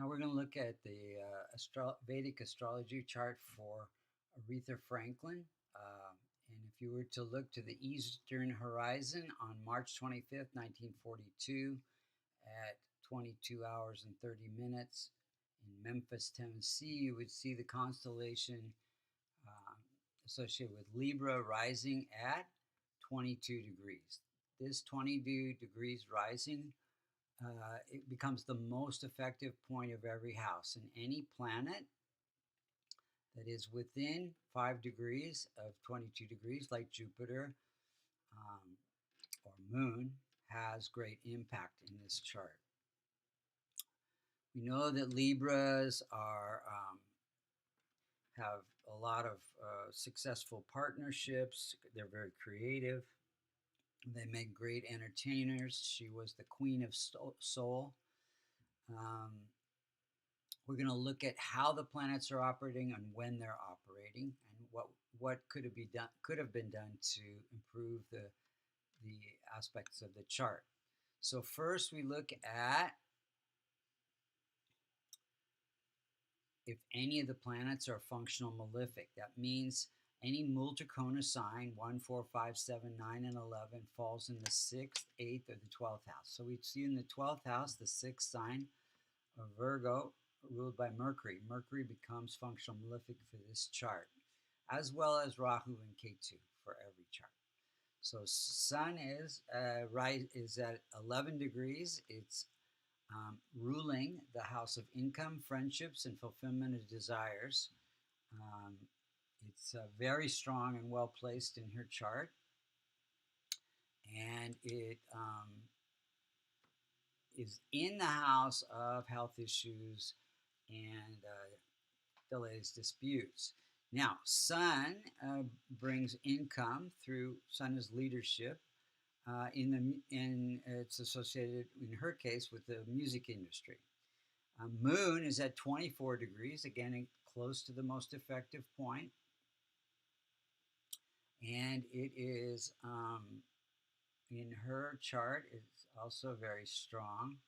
Now we're going to look at the Vedic astrology chart for Aretha Franklin. And if you were to look to the eastern horizon on March 25th, 1942, at 22 hours and 30 minutes in Memphis, Tennessee, you would see the constellation um, associated with Libra rising at 22 degrees. This 22 degrees rising it becomes the most effective point of every house. And any planet that is within 5 degrees of 22 degrees, like Jupiter um, or Moon, has great impact in this chart. We know that Libras have a lot of successful partnerships. They're very creative. They make great entertainers. She was the queen of soul. Um, we're going to look at how the planets are operating and when they're operating, and what could have been done to improve the aspects of the chart. So first, we look at if any of the planets are functional malefic. That means any multicorna sign, 1, 4, 5, 7, 9, and 11, falls in the 6th, 8th, or the 12th house. So we see in the 12th house, the 6th sign of Virgo, ruled by Mercury. Mercury becomes functional malefic for this chart, as well as Rahu and Ketu for every chart. So Sun is at 11 degrees. It's ruling the house of income, friendships, and fulfillment of desires. It's very strong and well placed in her chart, and it is in the house of health issues and delays, disputes. Now, Sun brings income through Sun is leadership. It's associated in her case with the music industry. Moon is at 24 degrees, again close to the most effective point, and it is in her chart. It's also very strong.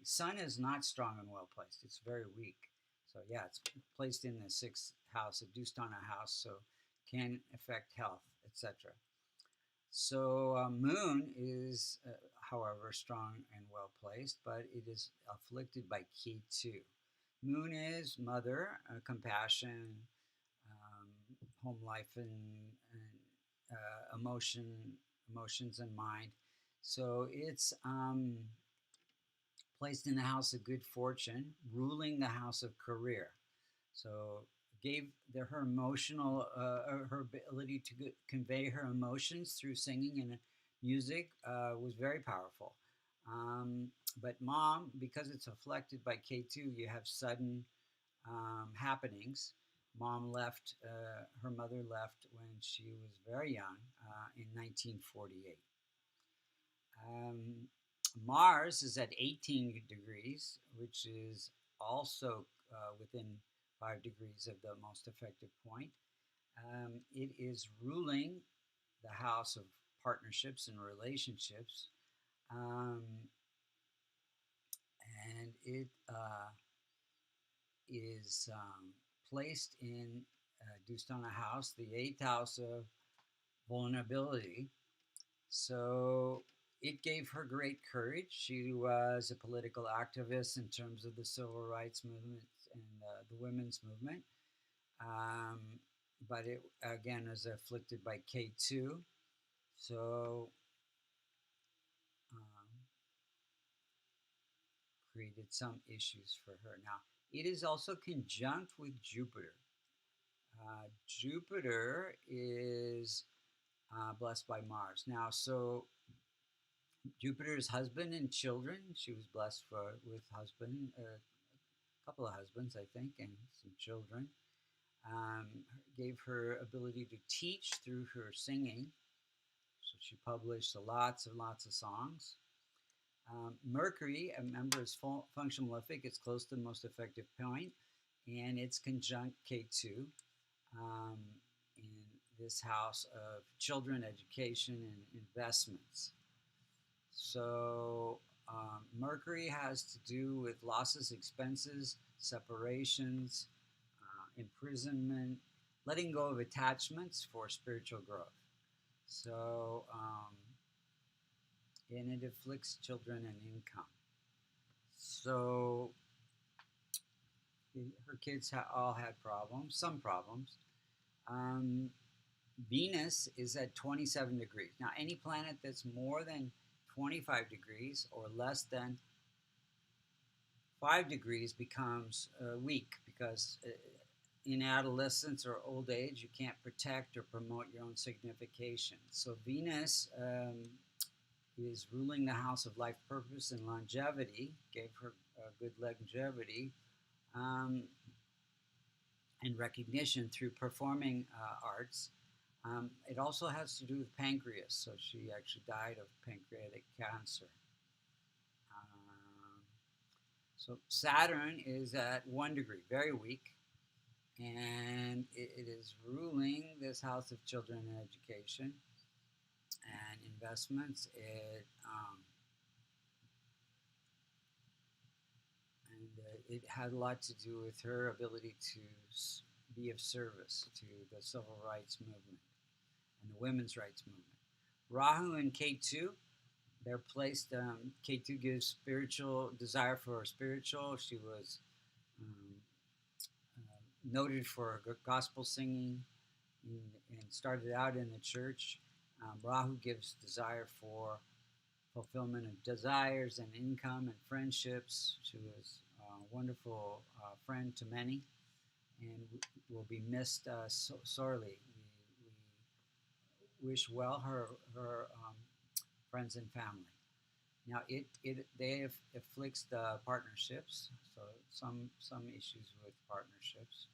Sun is not strong and well placed. It's very weak. So yeah, it's placed in the 6th house, a Dustana house, so can affect health, etc. So Moon is, however, strong and well placed, but it is afflicted by Ketu. Moon is mother, compassion, home life, and emotions and mind. So it's placed in the house of good fortune, ruling the house of career. So gave her emotional, her ability to convey her emotions through singing and music was very powerful. But mom, because it's afflicted by K2, you have sudden happenings. Mom left, her mother left when she was very young in 1948. Mars is at 18 degrees, which is also within 5 degrees of the most effective point. It is ruling the house of partnerships and relationships, and it is placed in Dustana house, the 8th house of vulnerability. So it gave her great courage. She was a political activist in terms of the civil rights movement and the women's movement. But it, again, is afflicted by K2. So created some issues for her. Now, it is also conjunct with Jupiter. Jupiter is blessed by Mars. Now, so Jupiter's husband and children, she was blessed with husband, a couple of husbands, I think, and some children. Gave her ability to teach through her singing. So she published lots of songs. Mercury, remember, is functional malefic. It's close to the most effective point, and it's conjunct K2 in this house of children, education, and investments. So Mercury has to do with losses, expenses, separations, imprisonment, letting go of attachments for spiritual growth. So, and it afflicts children and income. So, her kids all had problems, some problems. Venus is at 27 degrees. Now, any planet that's more than 25 degrees or less than 5 degrees becomes weak, because in adolescence or old age, you can't protect or promote your own signification. So Venus is ruling the house of life, purpose, and longevity, gave her good longevity, and recognition through performing arts. It also has to do with pancreas, so she actually died of pancreatic cancer. So Saturn is at 1 degree, very weak, and it is ruling this house of children and education and investments. It had a lot to do with her ability to be of service to the civil rights movement and the women's rights movement. Rahu and Ketu, they're placed. Ketu gives spiritual desire for spiritual. She was noted for gospel singing and started out in the church. Rahu gives desire for fulfillment of desires and income and friendships. She was a wonderful friend to many and will be missed sorely. We wish well her friends and family. Now they afflicts the partnerships, so some issues with partnerships.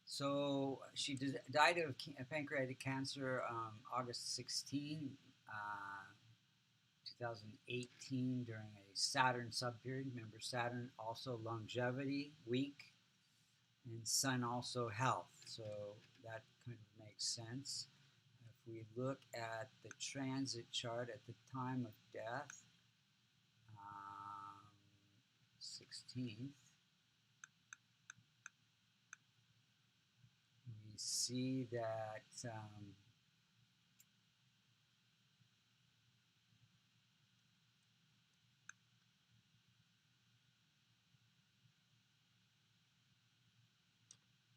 So she died of pancreatic cancer August 16, 2018, during a Saturn subperiod. Remember, Saturn also longevity, weak, and Sun also health. So that kind of makes sense. If we look at the transit chart at the time of death, 16th, we see that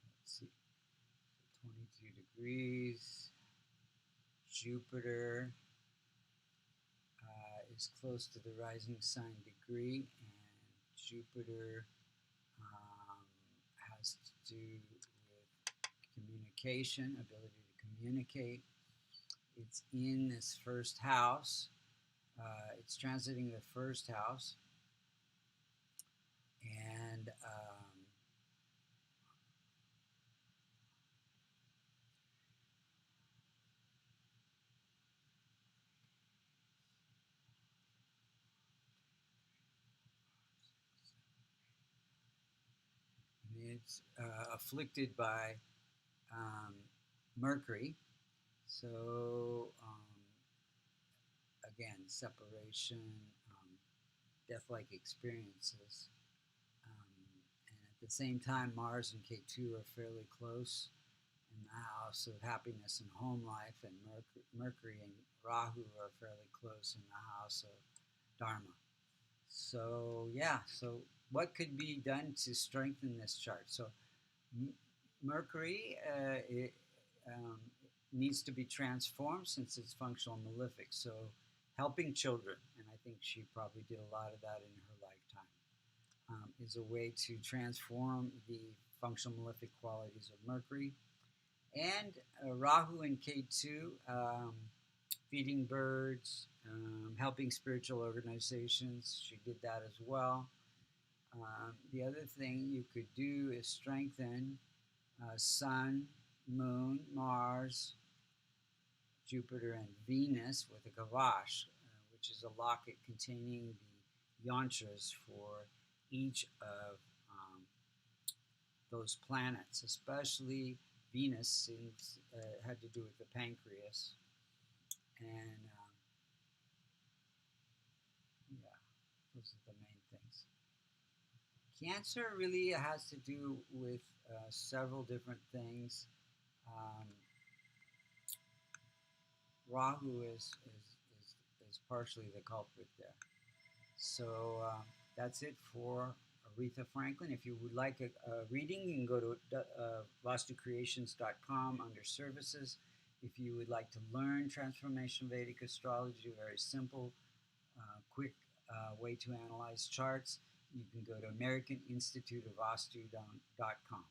let's see, 22 degrees. Jupiter is close to the rising sign degree, and Jupiter has to do with communication, ability to communicate. It's in this first house. It's transiting the first house, and it's afflicted by Mercury. So again, separation, death-like experiences, and at the same time, Mars and Ketu are fairly close in the house of happiness and home life, and Mercury and Rahu are fairly close in the house of Dharma. So yeah, so what could be done to strengthen this chart? So Mercury needs to be transformed since it's functional malefic. So helping children, and I think she probably did a lot of that in her lifetime, is a way to transform the functional malefic qualities of Mercury. And Rahu and Ketu, feeding birds, helping spiritual organizations. She did that as well. The other thing you could do is strengthen Sun, Moon, Mars, Jupiter, and Venus with a gavash, which is a locket containing the yantras for each of those planets, especially Venus, since it had to do with the pancreas. And Those are the main things. Cancer really has to do with several different things. Um, Rahu is partially the culprit there. So that's it for Aretha Franklin. If you would like a reading, you can go to vastucreations.com under services. If you would like to learn Transformation Vedic Astrology, a very simple, quick way to analyze charts, you can go to American Institute of Vastu.com.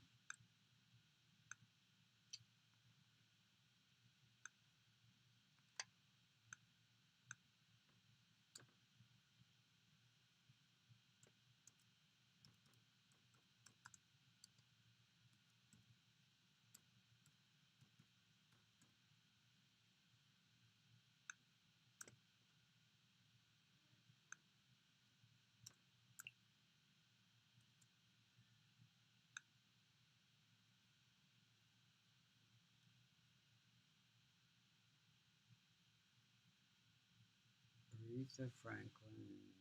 Aretha Franklin.